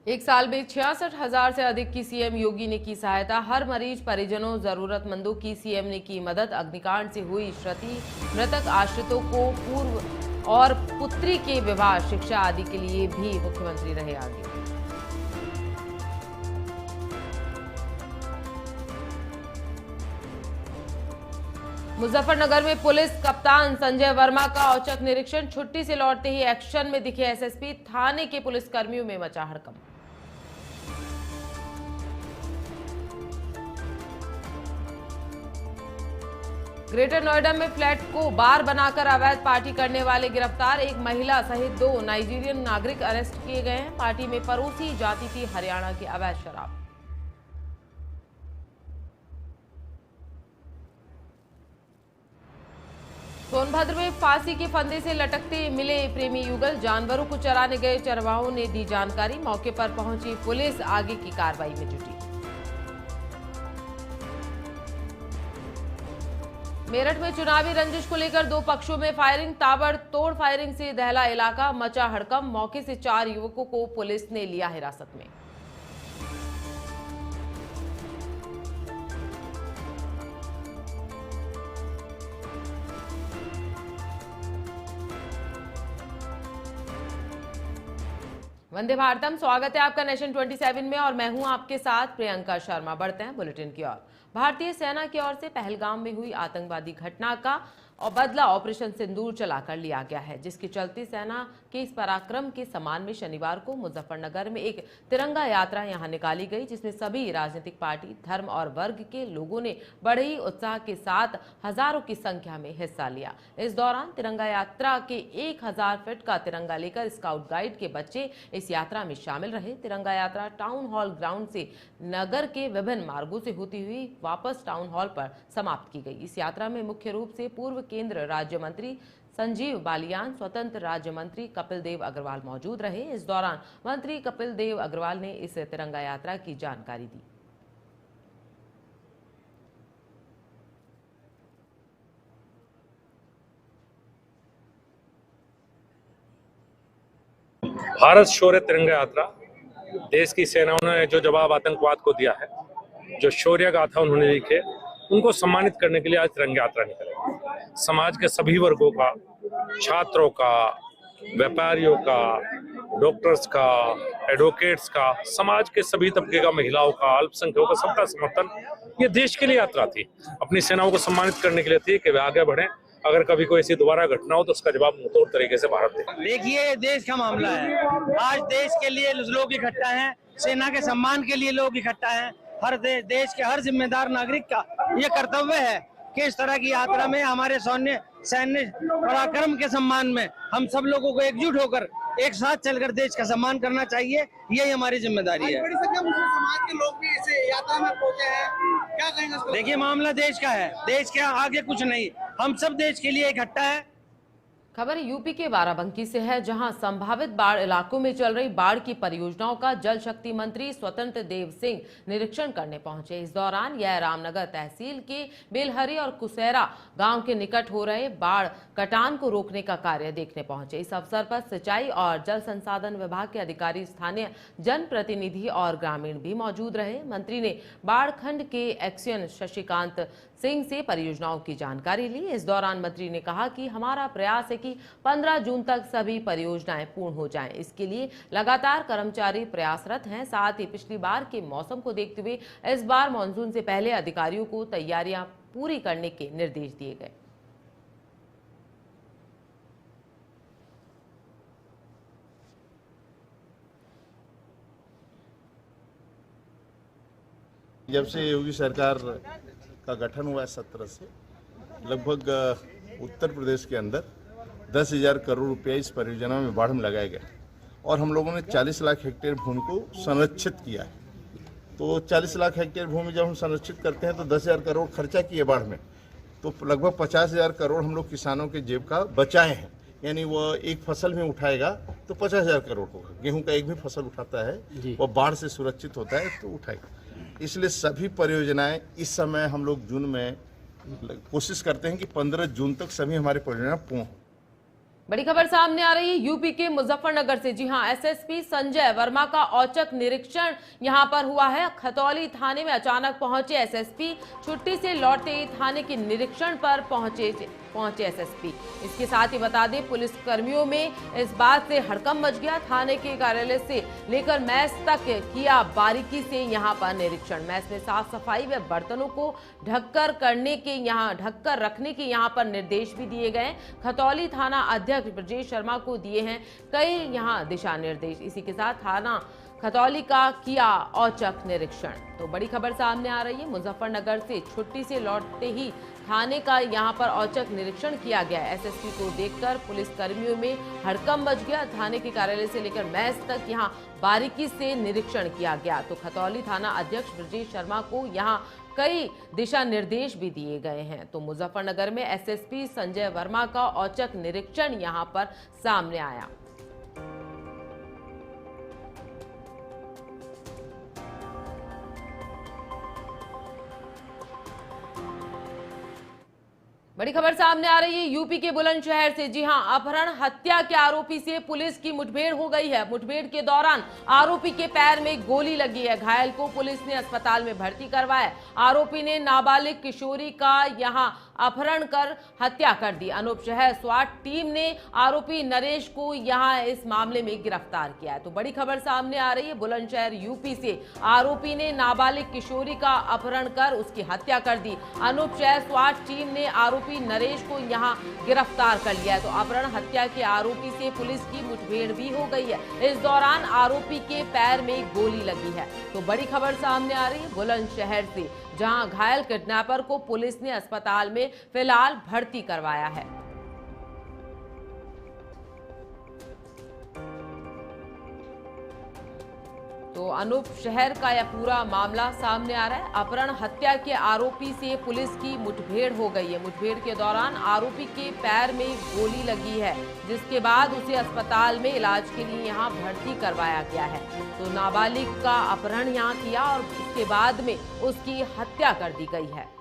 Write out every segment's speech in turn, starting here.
एक साल में 66,000 से अधिक की सीएम योगी ने की सहायता। हर मरीज, परिजनों, जरूरतमंदों की सीएम ने की मदद। अग्निकांड से हुई क्षति, मृतक आश्रितों को पूर्व और पुत्री के विवाह, शिक्षा आदि के लिए भी मुख्यमंत्री रहे आगे। मुजफ्फरनगर में पुलिस कप्तान संजय वर्मा का औचक निरीक्षण। छुट्टी से लौटते ही एक्शन में दिखे एसएसपी। थाने के पुलिसकर्मियों में मचा हड़कंप। ग्रेटर नोएडा में फ्लैट को बार बनाकर अवैध पार्टी करने वाले गिरफ्तार। एक महिला सहित 2 नाइजीरियन नागरिक अरेस्ट किए गए हैं। पार्टी में परोसी जाती थी हरियाणा की अवैध शराब। सोनभद्र में फांसी के फंदे से लटकते मिले प्रेमी युगल। जानवरों को चराने गए चरवाहों ने दी जानकारी। मौके पर पहुंची पुलिस आगे की कार्रवाई में जुटी। मेरठ में चुनावी रंजिश को लेकर 2 पक्षों में फायरिंग। ताबड़तोड़ फायरिंग से दहला इलाका, मचा हड़कंप। मौके से 4 युवकों को पुलिस ने लिया हिरासत में। वंदे भारतम, स्वागत है आपका नेशन 27 में और मैं हूं आपके साथ प्रियंका शर्मा। बढ़ते हैं बुलेटिन की ओर। भारतीय सेना की ओर से पहलगाम में हुई आतंकवादी घटना का और बदला ऑपरेशन सिंदूर चलाकर लिया गया है, जिसके चलते सेना के इस पराक्रम के सम्मान में शनिवार को मुजफ्फरनगर में एक तिरंगा यात्रा यहां निकाली गई, जिसमें सभी राजनीतिक पार्टी, धर्म और वर्ग के लोगों ने बड़े ही उत्साह के साथ हजारों की संख्या में हिस्सा लिया। इस दौरान तिरंगा यात्रा के 1000 फीट का तिरंगा लेकर स्काउट गाइड के बच्चे इस यात्रा में शामिल रहे। तिरंगा यात्रा टाउन हॉल ग्राउंड से नगर के विभिन्न मार्गों से होती हुई वापस टाउन हॉल पर समाप्त की गई। इस यात्रा में मुख्य रूप से पूर्व केंद्र राज्य मंत्री संजीव बालियान, स्वतंत्र राज्य मंत्री कपिल देव अग्रवाल मौजूद रहे। इस दौरान मंत्री कपिल देव अग्रवाल ने इस तिरंगा यात्रा की जानकारी दी। भारत शौर्य तिरंगा यात्रा, देश की सेनाओं ने जो जवाब आतंकवाद को दिया है, जो शौर्य गाथा उन्होंने लिखे, उनको सम्मानित करने के लिए आज तिरंगा यात्रा निकले। समाज के सभी वर्गों का, छात्रों का, व्यापारियों का, डॉक्टर्स का, एडवोकेट्स का, समाज के सभी तबके का, महिलाओं का, अल्पसंख्यकों का, सबका समर्थन। ये देश के लिए यात्रा थी, अपनी सेनाओं को सम्मानित करने के लिए थी कि वे आगे बढ़ें। अगर कभी कोई ऐसी दोबारा घटना हो तो उसका जवाब मुंहतोड़ तरीके से भारत दे। देखिए, देश का मामला है। आज देश के लिए लोग इकट्ठा हैं, सेना के सम्मान के लिए लोग इकट्ठा हैं। हर देश के हर जिम्मेदार नागरिक का ये कर्तव्य है कि इस तरह की यात्रा में हमारे सैन्य पराक्रम के सम्मान में हम सब लोगों को एकजुट होकर एक साथ चलकर देश का सम्मान करना चाहिए। यही हमारी जिम्मेदारी है। बड़ी संख्या मुस्लिम समाज के लोग भी इस यात्रा में पहुंचे हैं, क्या कहेंगे? देखिए, मामला देश का है, देश के आगे कुछ नहीं, हम सब देश के लिए इकट्ठा है। खबर यूपी के बाराबंकी से है, जहां संभावित बाढ़ इलाकों में चल रही बाढ़ की परियोजनाओं का जल शक्ति मंत्री स्वतंत्र देव सिंह निरीक्षण करने पहुंचे। इस दौरान यह रामनगर तहसील के बेलहरी और कुसेरा गांव के निकट हो रहे बाढ़ कटान को रोकने का कार्य देखने पहुंचे। इस अवसर पर सिंचाई और जल संसाधन विभाग के अधिकारी, स्थानीय जनप्रतिनिधि और ग्रामीण भी मौजूद रहे। मंत्री ने बाढ़ खंड के एक्सियन शशिकांत सिंह से परियोजनाओं की जानकारी ली। इस दौरान मंत्री ने कहा कि हमारा प्रयास है कि 15 जून तक सभी परियोजनाएं पूर्ण हो जाएं। इसके लिए लगातार कर्मचारी प्रयासरत हैं। साथ ही पिछली बार के मौसम को देखते हुए इस बार मानसून से पहले अधिकारियों को तैयारियां पूरी करने के निर्देश दिए गए। जब से योगी सरकार का गठन हुआ है 17 से, लगभग उत्तर प्रदेश के अंदर 10,000 करोड़ रुपये इस परियोजना में बाढ़ में लगाए गए और हम लोगों ने 40 लाख हेक्टेयर भूमि को संरक्षित किया है। तो 40 लाख हेक्टेयर भूमि जब हम संरक्षित करते हैं तो 10,000 करोड़ खर्चा किए बाढ़ में, तो लगभग 50,000 करोड़ हम लोग किसानों के जेब का बचाए हैं। यानी वो एक फसल में उठाएगा तो 50,000 करोड़ होगा। गेहूं का एक भी फसल उठाता है वो बाढ़ से सुरक्षित होता है तो उठाएगा। इसलिए सभी परियोजनाएं इस समय हम लोग जून में कोशिश करते हैं कि 15 जून तक सभी हमारी परियोजनाएं पूर्ण हो। बड़ी खबर सामने आ रही है यूपी के मुजफ्फरनगर से। जी हां, एसएसपी संजय वर्मा का औचक निरीक्षण यहां पर हुआ है। खतौली थाने में अचानक पहुंचे एसएसपी, छुट्टी से लौटते ही थाने के निरीक्षण पर पहुंचे एसएसपी। इसके साथ ही बता दें, पुलिस कर्मियों में इस बात से हड़कंप मच गया। थाने के कार्यालय से लेकर मैस तक किया बारीकी से यहां पर निरीक्षण। मैस में साफ सफाई व बर्तनों को ढककर रखने के यहां पर निर्देश भी दिए गए। खतौली थाना अध्यक्ष ब्रजेश शर्मा को दिए हैं कई यहां दिशा निर्देश। इसी के साथ थाना खतौली का किया औचक निरीक्षण। तो बड़ी खबर सामने आ रही है, मुजफ्फरनगर से छुट्टी से लौटते ही थाने का यहां पर औचक निरीक्षण किया गया। एसएसपी को देखकर पुलिस कर्मियों में हड़कंप मच गया। थाने के कार्यालय से लेकर मैस तक यहां बारीकी से निरीक्षण किया गया। तो खतौली थाना अध्यक्ष ब्रजेश शर्मा को यहां कई दिशा निर्देश भी दिए गए हैं। तो मुजफ्फरनगर में एसएसपी संजय वर्मा का औचक निरीक्षण यहां पर सामने आया। बड़ी खबर सामने आ रही है यूपी के बुलंदशहर से। जी हां, अपहरण हत्या के आरोपी से पुलिस की मुठभेड़ हो गई है। मुठभेड़ के दौरान आरोपी के पैर में गोली लगी है। घायल को पुलिस ने अस्पताल में भर्ती करवाया। आरोपी ने नाबालिग किशोरी का यहां अपहरण कर हत्या कर दी। अनूप शहर स्वाट टीम ने आरोपी नरेश को यहां इस मामले में गिरफ्तार किया है। तो बड़ी खबर सामने आ रही है, बुलंदशहर यूपी से आरोपी ने नाबालिग किशोरी का अपहरण कर उसकी हत्या कर दी। अनूप शहर स्वाट टीम ने आरोपी नरेश को यहां गिरफ्तार कर लिया है। तो अपहरण हत्या के आरोपी से पुलिस की मुठभेड़ भी हो गई है। इस दौरान आरोपी के पैर में गोली लगी है। तो बड़ी खबर सामने आ रही है बुलंदशहर से, जहां घायल किडनैपर को पुलिस ने अस्पताल में फिलहाल भर्ती करवाया है। तो अनूप शहर का यह पूरा मामला सामने आ रहा है। अपहरण हत्या के आरोपी से पुलिस की मुठभेड़ हो गई है। मुठभेड़ के दौरान आरोपी के पैर में गोली लगी है, जिसके बाद उसे अस्पताल में इलाज के लिए यहां भर्ती करवाया गया है। तो नाबालिग का अपहरण यहां किया और उसके बाद में उसकी हत्या कर दी गई है।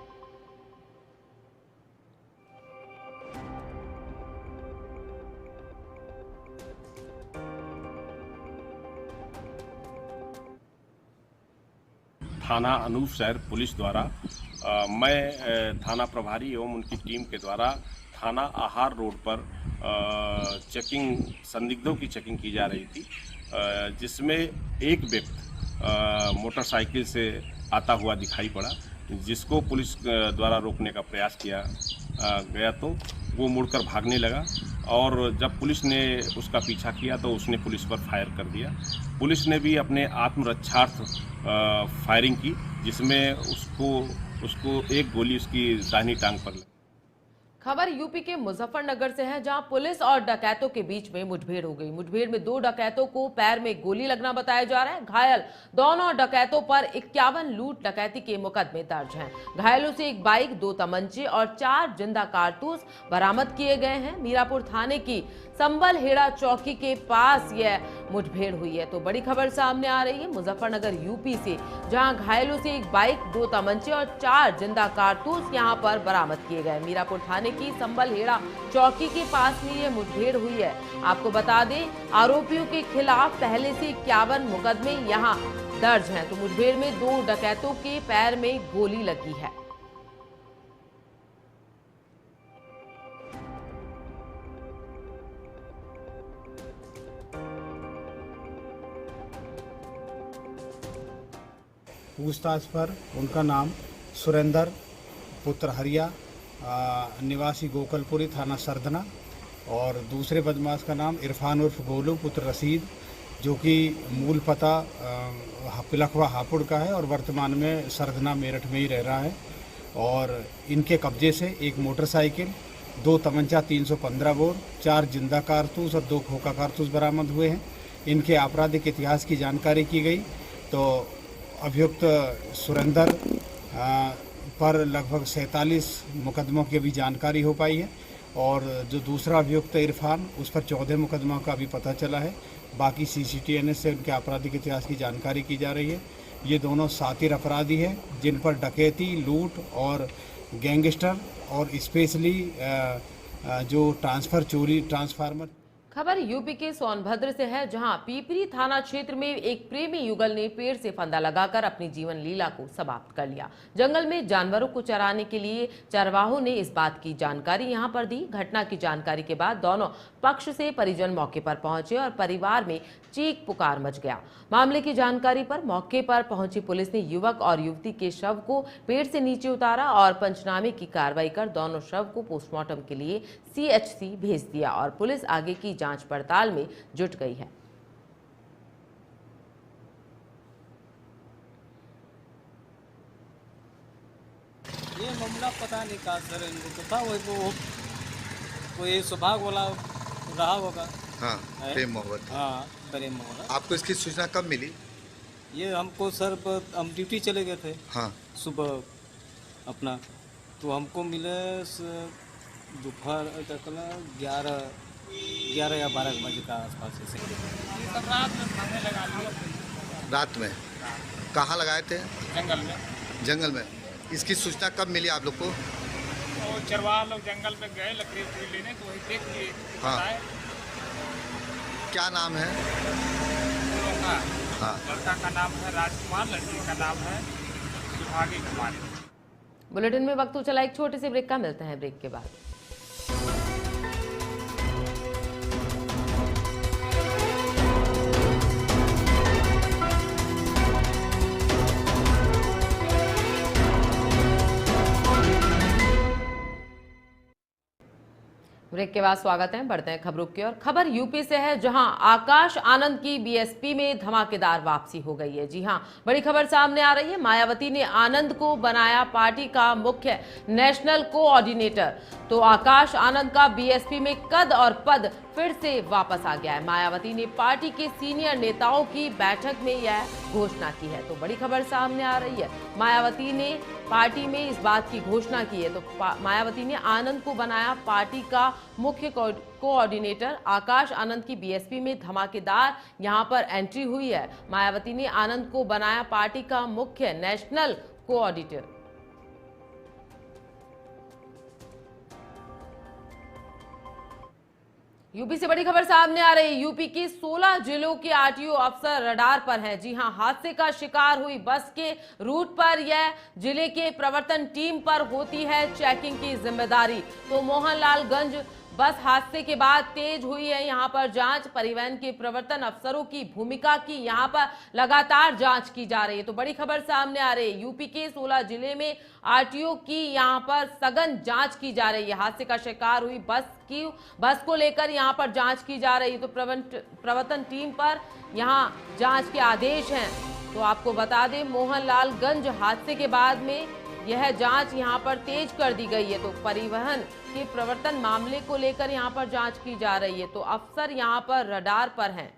थाना अनूप शहर पुलिस द्वारा मैं थाना प्रभारी एवं उनकी टीम के द्वारा थाना आहार रोड पर चेकिंग, संदिग्धों की चेकिंग की जा रही थी, जिसमें एक व्यक्ति मोटरसाइकिल से आता हुआ दिखाई पड़ा, जिसको पुलिस द्वारा रोकने का प्रयास किया गया तो वो मुड़कर भागने लगा और जब पुलिस ने उसका पीछा किया तो उसने पुलिस पर फायर कर दिया। पुलिस ने भी अपने आत्मरक्षार्थ फायरिंग की, जिसमें उसको एक गोली उसकी दाहिनी टांग पर लगी। खबर यूपी के मुजफ्फरनगर से है, जहां पुलिस और डकैतों के बीच में मुठभेड़ हो गई। मुठभेड़ में 2 डकैतों को पैर में गोली लगना बताया जा रहा है। घायल दोनों डकैतों पर 51 लूट डकैती के मुकदमे दर्ज हैं। घायलों से एक बाइक, 2 तमंचे और 4 जिंदा कारतूस बरामद किए गए हैं। मीरापुर थाने की संबल हेड़ा चौकी के पास यह मुठभेड़ हुई है। तो बड़ी खबर सामने आ रही है मुजफ्फरनगर यूपी से, जहां घायलों से एक बाइक, 2 तमंचे और 4 जिंदा कारतूस यहां पर बरामद किए गए। मीरापुर थाने की संबल हेड़ा चौकी के पास में यह मुठभेड़ हुई है। आपको बता दें, आरोपियों के खिलाफ पहले से 51 मुकदमे यहां दर्ज हैं। तो मुठभेड़ में 2 डकैतों के पैर में गोली लगी है। पूछताछ पर उनका नाम सुरेंद्र पुत्र हरिया, निवासी गोकलपुरी, थाना सरदना, और दूसरे बदमाश का नाम इरफान उर्फ गोलू पुत्र रसीद, जो कि मूल पता पिलखवा हापुड़ का है और वर्तमान में सरदना मेरठ में ही रह रहा है। और इनके कब्जे से एक मोटरसाइकिल, 2 तमंचा 315 बोर, 4 जिंदा कारतूस और 2 खोखा कारतूस बरामद हुए हैं। इनके आपराधिक इतिहास की जानकारी की गई तो अभियुक्त सुरेंद्र पर लगभग 47 मुकदमों की भी जानकारी हो पाई है और जो दूसरा अभियुक्त इरफान, उस पर 14 मुकदमों का भी पता चला है। बाकी CCTVNS से उनके आपराधिक इतिहास की जानकारी की जा रही है। ये दोनों सातिर अपराधी हैं, जिन पर डकैती, लूट और गैंगस्टर और स्पेशली जो चोरी ट्रांसफार्मर। खबर यूपी के सोनभद्र से है, जहां पीपरी थाना क्षेत्र में एक प्रेमी युगल ने पेड़ से फंदा लगाकर अपनी जीवन लीला को समाप्त कर लिया। जंगल में जानवरों को चराने के लिए चरवाहों ने इस बात की जानकारी यहां पर दी। घटना की जानकारी के बाद दोनों पक्ष से परिजन मौके पर पहुंचे और परिवार में चीख पुकार मच गया। मामले की जानकारी पर मौके पर पहुंची पुलिस ने युवक और युवती के शव को पेड़ से नीचे उतारा और पंचनामे की कार्रवाई कर दोनों शव को पोस्टमार्टम के लिए CHC भेज दिया और पुलिस आगे की जांच पड़ताल में जुट गई है। ये मामला पता नहीं कहा सर, इनको तो था वो कोई सौभाग्य वाला रहा होगा। हाँ, प्रेम मोहब्बत। हाँ, प्रेम मोहब्बत। आपको इसकी सूचना कब मिली? ये हमको सर हम ड्यूटी चले गए थे। हाँ, सुबह अपना, तो हमको मिले दोपहर तक 11 या 12 बजे का आसपास से। रात में कहाँ लगाए थे? जंगल में। जंगल में। इसकी सूचना कब मिली आप लोग को? और चरवाहा लोग जंगल में गए लकड़ी लेने, तो वही देख लिए। हाँ, क्या नाम है? हाँ, लड़का का नाम है राजकुमार, लड़की का नाम है सुभागी कुमारी। बुलेटिन में वक्त हो चला एक छोटे से ब्रेक का, मिलते हैं ब्रेक के बाद। ब्रेक के बाद स्वागत है, बढ़ते हैं खबरों की ओर। खबर यूपी से है, जहां आकाश आनंद की बीएसपी में धमाकेदार वापसी हो गई है। जी हां, बड़ी खबर सामने आ रही है। मायावती ने आनंद को बनाया पार्टी का मुख्य नेशनल कोऑर्डिनेटर। तो आकाश आनंद का बीएसपी में कद और पद फिर से वापस आ गया है। मायावती ने पार्टी के सीनियर नेताओं की बैठक में यह घोषणा की है। तो बड़ी खबर सामने आ रही है, मायावती ने पार्टी में इस बात की घोषणा की है। तो मायावती ने आनंद को बनाया पार्टी का मुख्य कोऑर्डिनेटर। आकाश आनंद की बीएसपी में धमाकेदार यहां पर एंट्री हुई है। मायावती ने आनंद को बनाया पार्टी का मुख्य नेशनल कोऑर्डिनेटर। यूपी से बड़ी खबर सामने आ रही है। यूपी के 16 जिलों के आरटीओ अफसर रडार पर हैं। जी हां, हादसे का शिकार हुई बस के रूट पर यह जिले के प्रवर्तन टीम पर होती है चेकिंग की जिम्मेदारी। तो मोहनलालगंज बस हादसे के बाद तेज हुई है यहां पर जांच। परिवहन के प्रवर्तन अफसरों की भूमिका की यहां पर लगातार जांच की जा रही है। तो बड़ी खबर सामने आ रही है, यूपी के 16 जिले में आरटीओ की यहां पर सघन जांच की जा रही है। हादसे का शिकार हुई बस को लेकर यहां पर जांच की जा रही है। तो प्रवर्तन टीम पर यहां जांच के आदेश हैं। तो आपको बता दें, मोहनलालगंज हादसे के बाद में यह जांच यहां पर तेज कर दी गई है। तो परिवहन के प्रवर्तन मामले को लेकर यहां पर जांच की जा रही है। तो अफसर यहां पर रडार पर हैं।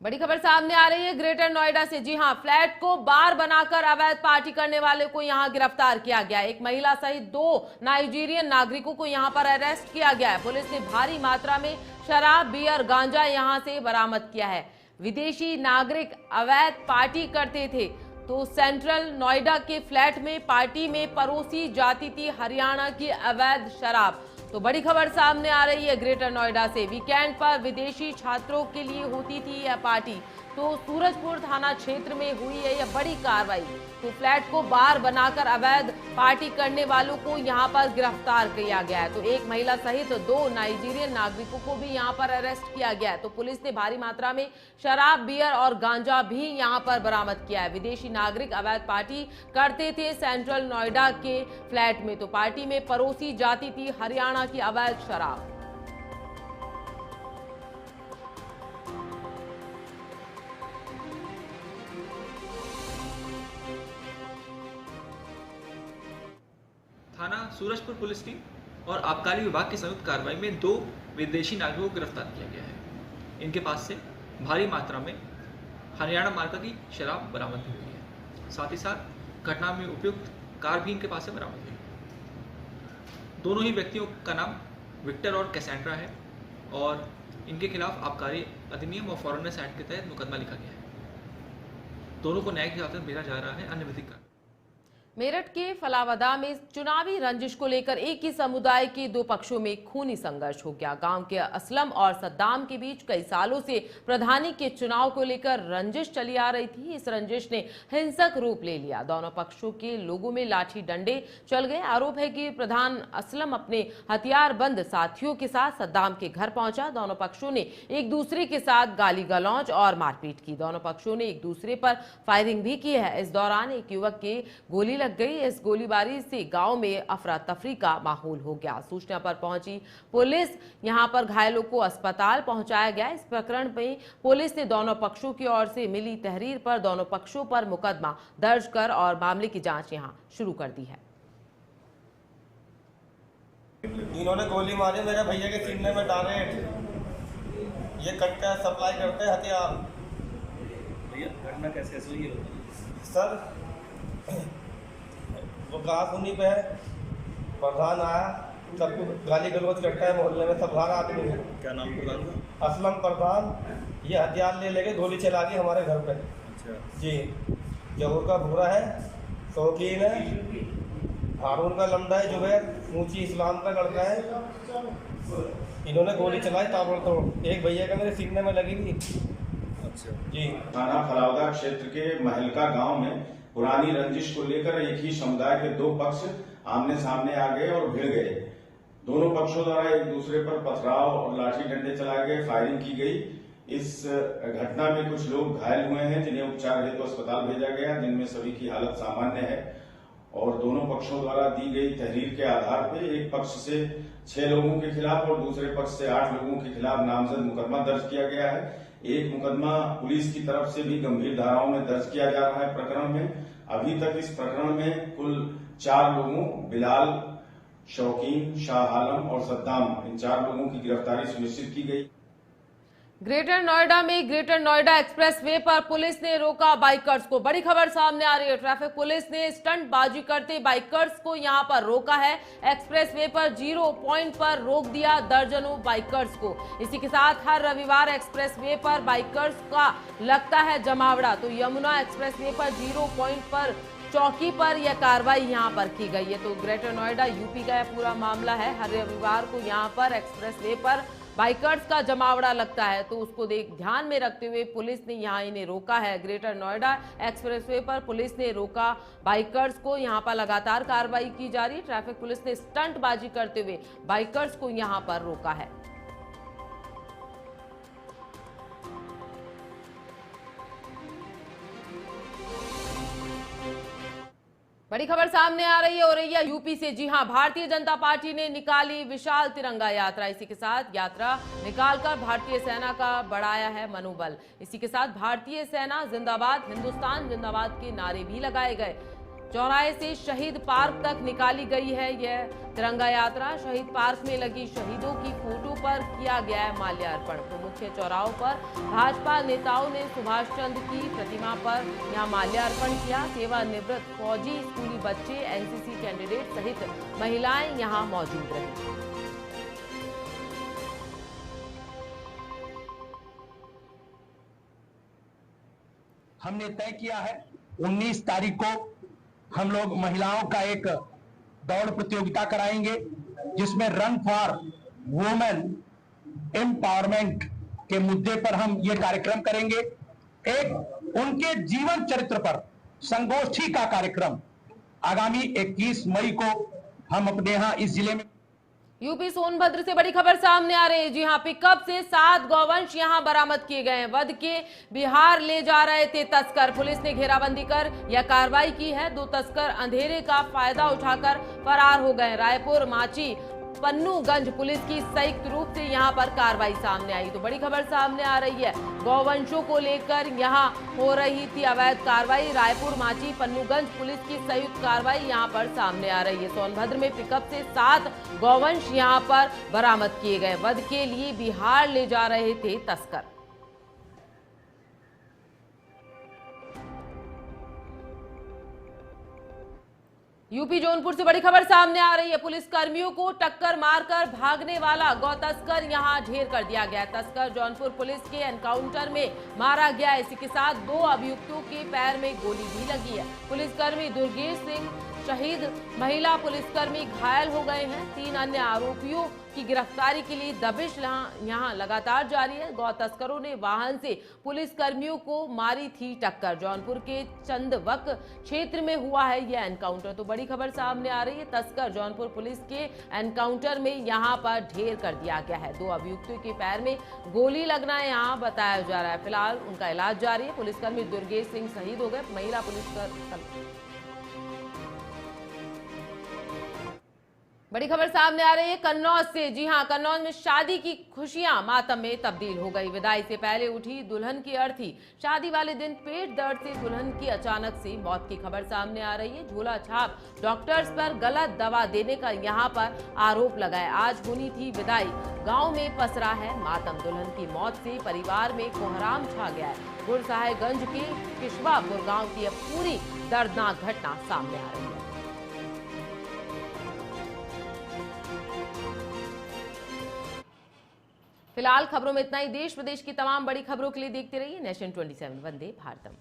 बड़ी खबर सामने आ रही है ग्रेटर नोएडा से। जी हां, फ्लैट को बार बनाकर अवैध पार्टी करने वाले को यहां गिरफ्तार किया गया। एक महिला सहित 2 नाइजीरियन नागरिकों को यहां पर अरेस्ट किया गया है। पुलिस ने भारी मात्रा में शराब, बियर, गांजा यहां से बरामद किया है। विदेशी नागरिक अवैध पार्टी करते थे। तो सेंट्रल नोएडा के फ्लैट में पार्टी में परोसी जाती थी हरियाणा की अवैध शराब। तो बड़ी खबर सामने आ रही है ग्रेटर नोएडा से। वीकेंड पर विदेशी छात्रों के लिए होती थी यह पार्टी। तो सूरजपुर थाना क्षेत्र में हुई है यह बड़ी कार्रवाई। तो फ्लैट को बार बनाकर अवैध पार्टी करने वालों को यहां पर गिरफ्तार किया गया है। तो एक महिला सहित 2 नाइजीरियन नागरिकों को भी यहां पर अरेस्ट किया गया है। तो पुलिस ने भारी मात्रा में शराब, बियर और गांजा भी यहां पर बरामद किया है। विदेशी नागरिक अवैध पार्टी करते थे सेंट्रल नोएडा के फ्लैट में। तो पार्टी में परोसी जाती थी हरियाणा की अवैध शराब। थाना सूरजपुर पुलिस टीम और आबकारी विभाग की संयुक्त कार्रवाई में 2 विदेशी नागरिकों को गिरफ्तार किया गया है। इनके पास से भारी मात्रा में हरियाणा मार्का की शराब बरामद हुई है। साथ ही साथ घटना में उपयुक्त कार भी इनके पास से बरामद हुई। दोनों ही व्यक्तियों का नाम विक्टर और कैसेंड्रा है और इनके खिलाफ आबकारी अधिनियम और फॉरेनर्स एक्ट के तहत मुकदमा लिखा गया है। दोनों को न्यायिक हिरासत में भेजा जा रहा है अन्य विधिक। मेरठ के फलावदा में चुनावी रंजिश को लेकर एक ही समुदाय के दो पक्षों में खूनी संघर्ष हो गया। गांव के असलम और सद्दाम के बीच कई सालों से प्रधानी के चुनाव को लेकर रंजिश चली आ रही थी। इस रंजिश ने हिंसक रूप ले लिया। दोनों पक्षों के लोगों में लाठी डंडे चल गए। आरोप है कि प्रधान असलम अपने हथियारबंद साथियों के साथ सद्दाम के घर पहुंचा। दोनों पक्षों ने एक दूसरे के साथ गाली गलौज और मारपीट की। दोनों पक्षों ने एक दूसरे पर फायरिंग भी की है। इस दौरान एक युवक के गोली लग गई। इस गोलीबारी से गांव में अफरा तफरी का माहौल हो गया। सूचना पर पहुंची पुलिस यहां पर घायलों को अस्पताल पहुंचाया गया। इस प्रकरण में पुलिस ने दोनों पक्षों की ओर से मिली तहरीर पर दोनों पक्षों पर मुकदमा दर्ज कर और मामले की जांच यहां शुरू कर दी है। इन्होंने गोली मारी मेरे भैया के सीने में डायरेक्ट। ये कट्टा सप्लाई करते हैं हथियार। भैया घटना कैसे हुई है सर? वो घास उन्हीं पे है, प्रधान आया, सबको गाली गलौज करता है मोहल्ले में, सब भागा आदमी है। क्या नाम प्रधान का? असलम प्रधान। ये हथियार ले लेके गोली चला दी हमारे घर पे। अच्छा जी, जहूर का भूरा है, शौकीन है, हारून का लंबा है, जुबैर ऊंची इस्लाम का लड़का है। इन्होंने गोली चलाई ताबड़तोड़। एक भैया का मेरे सीने में लगी थी। अच्छा जी। थाना फलावदा क्षेत्र के महलका गांव में पुरानी रंजिश को लेकर एक ही समुदाय के दो पक्ष आमने सामने आ गए और भिड़ गए। दोनों पक्षों द्वारा एक दूसरे पर पथराव और लाठी डंडे चलाए गए, फायरिंग की गई। इस घटना में कुछ लोग घायल हुए हैं जिन्हें उपचार हेतु अस्पताल भेजा गया, जिनमें सभी की हालत सामान्य है। और दोनों पक्षों द्वारा दी गई तहरीर के आधार पर एक पक्ष से 6 लोगों के खिलाफ और दूसरे पक्ष से 8 लोगों के खिलाफ नामजद मुकदमा दर्ज किया गया है। एक मुकदमा पुलिस की तरफ से भी गंभीर धाराओं में दर्ज किया जा रहा है प्रकरण में। अभी तक इस प्रकरण में कुल 4 लोगों बिलाल, शौकीन, शाह आलम और सद्दाम, इन 4 लोगों की गिरफ्तारी सुनिश्चित की गई। ग्रेटर नोएडा में ग्रेटर नोएडा एक्सप्रेसवे पर पुलिस ने रोका बाइकर्स को। बड़ी खबर सामने आ रही है। ट्रैफिक पुलिस ने स्टंटबाजी करते बाइकर्स को यहां पर रोका है। एक्सप्रेसवे पर 0 पॉइंट पर रोक दिया दर्जनों बाइकर्स को। इसी के साथ हर रविवार एक्सप्रेसवे पर बाइकर्स का लगता है जमावड़ा। तो यमुना एक्सप्रेसवे पर 0 पॉइंट पर चौकी पर यह कार्रवाई यहां पर की गई है। तो ग्रेटर नोएडा यूपी का यह पूरा मामला है। हर रविवार को यहां पर एक्सप्रेसवे पर बाइकर्स का जमावड़ा लगता है, तो उसको ध्यान में रखते हुए पुलिस ने यहां इन्हें रोका है। ग्रेटर नोएडा एक्सप्रेसवे पर पुलिस ने रोका बाइकर्स को। यहां पर लगातार कार्रवाई की जा रही है। ट्रैफिक पुलिस ने स्टंटबाजी करते हुए बाइकर्स को यहां पर रोका है। बड़ी खबर सामने आ रही है हो रही है यूपी से। जी हां, भारतीय जनता पार्टी ने निकाली विशाल तिरंगा यात्रा। इसी के साथ यात्रा निकालकर भारतीय सेना का बढ़ाया है मनोबल। इसी के साथ भारतीय सेना जिंदाबाद, हिंदुस्तान जिंदाबाद के नारे भी लगाए गए। चौराहे से शहीद पार्क तक निकाली गई है यह तिरंगा यात्रा। शहीद पार्क में लगी शहीदों की फोटो पर किया गया है माल्यार्पण। तो मुख्य चौराहों पर भाजपा नेताओं ने सुभाष चंद्र की प्रतिमा पर यहां माल्यार्पण किया। सेवानिवृत्त फौजी, स्कूली बच्चे, एनसीसी कैंडिडेट सहित महिलाएं यहां मौजूद रही। हमने तय किया है 19 तारीख को हम लोग महिलाओं का एक दौड़ प्रतियोगिता कराएंगे, जिसमें रन फॉर वुमेन एम्पावरमेंट के मुद्दे पर हम ये कार्यक्रम करेंगे। एक उनके जीवन चरित्र पर संगोष्ठी का कार्यक्रम आगामी 21 मई को हम अपने यहाँ इस जिले में। यूपी सोनभद्र से बड़ी खबर सामने आ रही है। जी हां, पिकअप से 7 गौवंश यहां बरामद किए गए हैं। वध के बिहार ले जा रहे थे तस्कर। पुलिस ने घेराबंदी कर यह कार्रवाई की है। 2 तस्कर अंधेरे का फायदा उठाकर फरार हो गए। रायपुर, माची, पन्नूगंज पुलिस की संयुक्त रूप से यहां पर कार्रवाई सामने आई। तो बड़ी खबर सामने आ रही है। गौवंशों को लेकर यहां हो रही थी अवैध कार्रवाई। रायपुर, माची, पन्नूगंज पुलिस की संयुक्त कार्रवाई यहां पर सामने आ रही है। सोनभद्र में पिकअप से 7 गौवंश यहां पर बरामद किए गए। वध के लिए बिहार ले जा रहे थे तस्कर। यूपी जौनपुर से बड़ी खबर सामने आ रही है। पुलिस कर्मियों को टक्कर मारकर भागने वाला गौ तस्कर यहां ढेर कर दिया गया। तस्कर जौनपुर पुलिस के एनकाउंटर में मारा गया। इसी के साथ 2 अभियुक्तों के पैर में गोली भी लगी है। पुलिसकर्मी दुर्गेश सिंह शहीद, महिला पुलिसकर्मी घायल हो गए हैं। 3 अन्य आरोपियों की गिरफ्तारी के लिए दबिश यहां लगातार जारी है। गौ तस्करों ने वाहन से पुलिसकर्मियों को मारी थी टक्कर। जौनपुर के चंदवक क्षेत्र में हुआ है यह एनकाउंटर। तो बड़ी खबर सामने आ रही है। तस्कर जौनपुर पुलिस के एनकाउंटर में यहां पर ढेर कर दिया गया है। 2 अभियुक्तों के पैर में गोली लगना यहां बताया जा रहा है। फिलहाल उनका इलाज जारी है। पुलिसकर्मी दुर्गेश सिंह शहीद हो गए। महिला पुलिसकर्मी। बड़ी खबर सामने आ रही है कन्नौज से। जी हां, कन्नौज में शादी की खुशियां मातम में तब्दील हो गई। विदाई से पहले उठी दुल्हन की अर्थी। शादी वाले दिन पेट दर्द से दुल्हन की अचानक से मौत की खबर सामने आ रही है। झोला छाप डॉक्टर्स पर गलत दवा देने का यहां पर आरोप लगाए। आज होनी थी विदाई, गांव में पसरा है मातम। दुल्हन की मौत से परिवार में कोहराम छा गया है। गुरसाहिबगंज के किशवापुर गांव की अब पूरी दर्दनाक घटना सामने आ रही है। फिलहाल खबरों में इतना ही। देश प्रदेश की तमाम बड़ी खबरों के लिए देखते रहिए नेशन 27। वंदे भारतम।